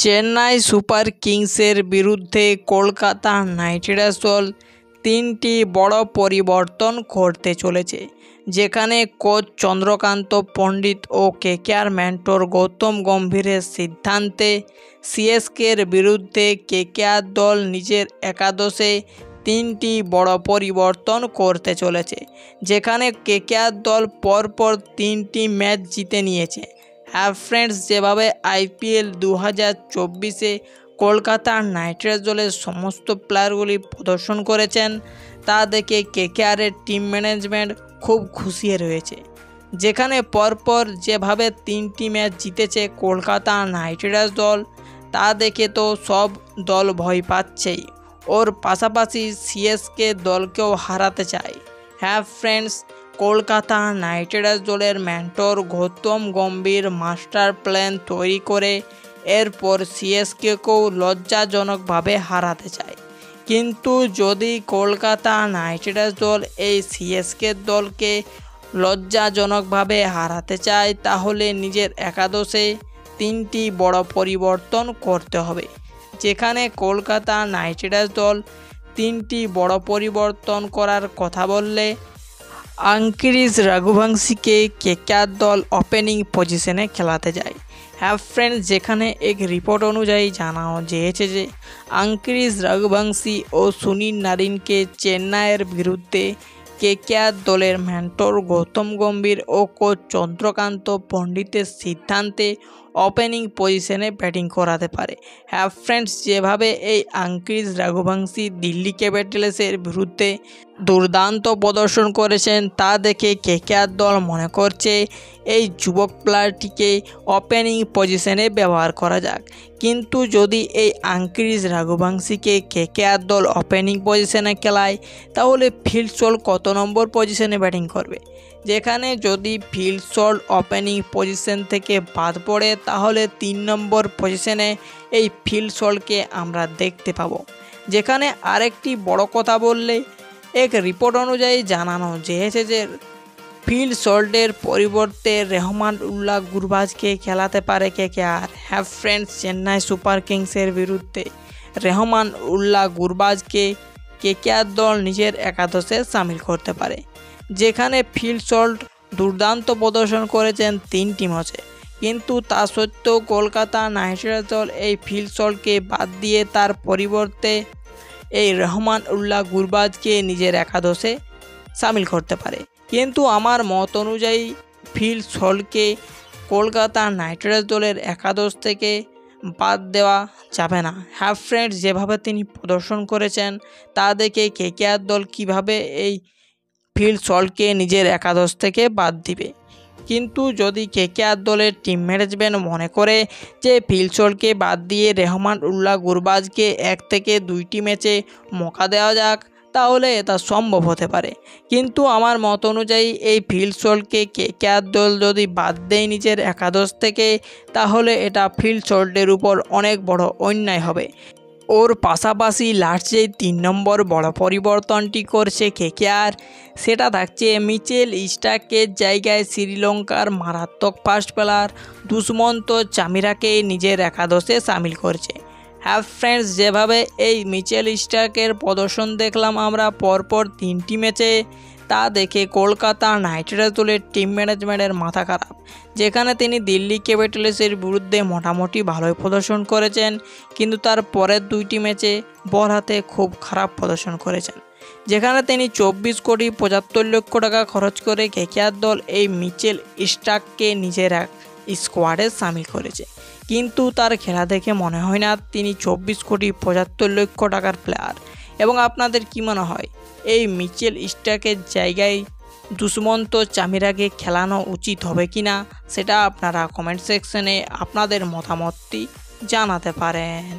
Chennai super কিংসের বিরুদ্ধে Kolkata night Riders দল তিনটি বড় পরিবর্তন করতে চলেছে, যেখানে কোচ চন্দ্রকান্ত পণ্ডিত ও কেকেআর মেন্টর গৌতম গম্ভীরের সিদ্ধান্তে সিএসকের বিরুদ্ধে কেকেআর দল নিজের একাদশে তিনটি বড় পরিবর্তন করতে চলেছে, যেখানে কেকেআর দল পরপর তিনটি ম্যাচ জিতে নিয়েছে। হ্যাঁ ফ্রেন্ডস, যেভাবে আইপিএল 2024-এ কলকাতা নাইট রাইডার্স দলের সমস্ত প্লেয়ারগুলি প্রদর্শন করেছেন তা দেখে কেকেআরের টিম ম্যানেজমেন্ট খুব খুশি রয়েছে। যেখানে পরপর যেভাবে তিনটি ম্যাচ জিতেছে কলকাতা নাইট রাইডার্স দল, তা দেখে তো সব দল ভয় পাচ্ছেই, ওর পাশাপাশি সিএসকে দলকেও হারাতে চায়। হ্যাঁ ফ্রেন্ডস, কলকাতা নাইট রাইডার্স দলের mentor Gautam Gambhir master plan তৈরি করে এরপর সিএসকেকেও লজ্জাজনকভাবে হারাতে চায়। কিন্তু যদি কলকাতা নাইট রাইডার্স দল এই সিএসকে দলকে লজ্জাজনকভাবে হারাতে চায়, তাহলে নিজের একাদশে তিনটি বড় পরিবর্তন করতে হবে। যেখানে কলকাতা নাইট রাইডার্স দল তিনটি বড় পরিবর্তন করার কথা বললে আঙ্কিরিশ রঘুবংশীকে কেকেআর দল ওপেনিং পজিশনে খেলাতে যায়। হ্যাঁ ফ্রেন্ডস, যেখানে এক রিপোর্ট অনুযায়ী জানানো গিয়েছে যে আঙ্কিরিশ রঘুবংশী ও সুনীল নারিনকে চেন্নাইয়ের বিরুদ্ধে কেকেআর দলের মেন্টর গৌতম গম্ভীর ও কোচ চন্দ্রকান্ত পণ্ডিতের সিদ্ধান্তে ওপেনিং পজিশনে ব্যাটিং করাতে পারে। হ্যাঁ ফ্রেন্ডস, যেভাবে এই আঙ্কিরিশ রঘুবংশী দিল্লি ক্যাপিটালসের বিরুদ্ধে দুর্দান্ত প্রদর্শন করেছেন তা দেখে কেকেআর দল মনে করছে এই যুবক প্লেয়ারটিকে ওপেনিং পজিশনে ব্যবহার করা যাক। কিন্তু যদি এই আঙ্কিরিশ রঘুবংশীকে কেকেআর দল ওপেনিং পজিশনে খেলায়, তাহলে ফিল সল্ট কত নম্বর পজিশনে ব্যাটিং করবে? যেখানে যদি ফিল সল্ট ওপেনিং পজিশন থেকে বাদ পড়ে, তাহলে 3 নম্বর পজিশনে এই ফিল সল্টকে আমরা দেখতে পাবো। যেখানে আরেকটি বড় কথা বললে, এক রিপোর্ট অনুযায়ী জানানো গিয়েছে যে ফিল সল্টের পরিবর্তে রেহমান উল্লাহ গুরবাজকে খেলাতে পারে কেকেআর। হ্যাঁ ফ্রেন্ডস, চেন্নাই সুপার কিংসের বিরুদ্ধে রেহমান উল্লাহ গুরবাজকে কেকেআর দল নিজের একাদশে সামিল করতে পারে। যেখানে ফিল সল্ট দুর্দান্ত প্রদর্শন করেছেন 3টি ম্যাচে, কিন্তু তা সত্ত্বেও কলকাতা নাইট রাইডার্স দল এই ফিল সল্টকে বাদ দিয়ে তার পরিবর্তে এই রেহমান উল্লাহ গুরবাজকে নিজের একাদশে সামিল করতে পারে। কিন্তু আমার মত অনুযায়ী ফিল সল্টকে কলকাতা নাইট রাইডার্স দলের একাদশ থেকে বাদ দেওয়া যাবে না। হ্যাঁ ফ্রেন্ডস, যেভাবে তিনি প্রদর্শন করেছেন তা দেখে কেকেআর দল কিভাবে এই ফিল সল্টকে নিজের একাদশ থেকে বাদ দিবে। কিন্তু যদি কেকেআর দলের টিম ম্যানেজমেন্ট মনে করে যে ফিল সল্টকে বাদ দিয়ে রেহমান উল্লাহ গুরবাজকে 1 থেকে 2টি ম্যাচে মৌকা দেওয়া যাক, তাহলে এটা সম্ভব হতে পারে। কিন্তু আমার মত অনুযায়ী এই ফিল সল্টকে কেকেআর দল যদি বাদ দেয় নিজের একাদশ থেকে, তাহলে এটা ফিল সল্টের উপর অনেক বড় অন্যায় হবে। ওর পাশাপাশি লাস্ট যেই 3 নম্বর বড় পরিবর্তনটি করছে কেকেআর, সেটা থাকছে মিচেল স্টার্কের জায়গায় শ্রীলঙ্কার মারাত্মক ফাস্ট বোলার দুষ্মন্ত চামিরাকে নিজের একাদশে সামিল করছে। হ্যাঁ ফ্রেন্ডস, যেভাবে এই মিচেল স্টার্কের প্রদর্শন দেখলাম আমরা পরপর 3টি ম্যাচে, তা দেখে কলকাতা নাইট রাইডার্স দলের টিম ম্যানেজমেন্টের মাথা খারাপ। যেখানে তিনি দিল্লি ক্যাপিটালসের বিরুদ্ধে মোটামুটি ভালোই প্রদর্শন করেছেন, কিন্তু তার পরের 2টি ম্যাচে বল হাতে খুব খারাপ প্রদর্শন করেছেন। যেখানে তিনি 24.75 কোটি টাকা খরচ করে কেকেআর দল এই মিচেল স্টার্ককে নিজের এক স্কোয়াডে সামিল করেছে, কিন্তু তার খেলা দেখে মনে হয় না তিনি 24.75 কোটি টাকার প্লেয়ার। এবং আপনাদের কি মনে হয়, এই মিচেল স্টার্কের জায়গায় দুষ্মন্ত চামিরাকে খেলানো উচিত হবে কিনা, সেটা আপনারা কমেন্ট সেকশনে আপনাদের মতামতটি জানাতে পারেন।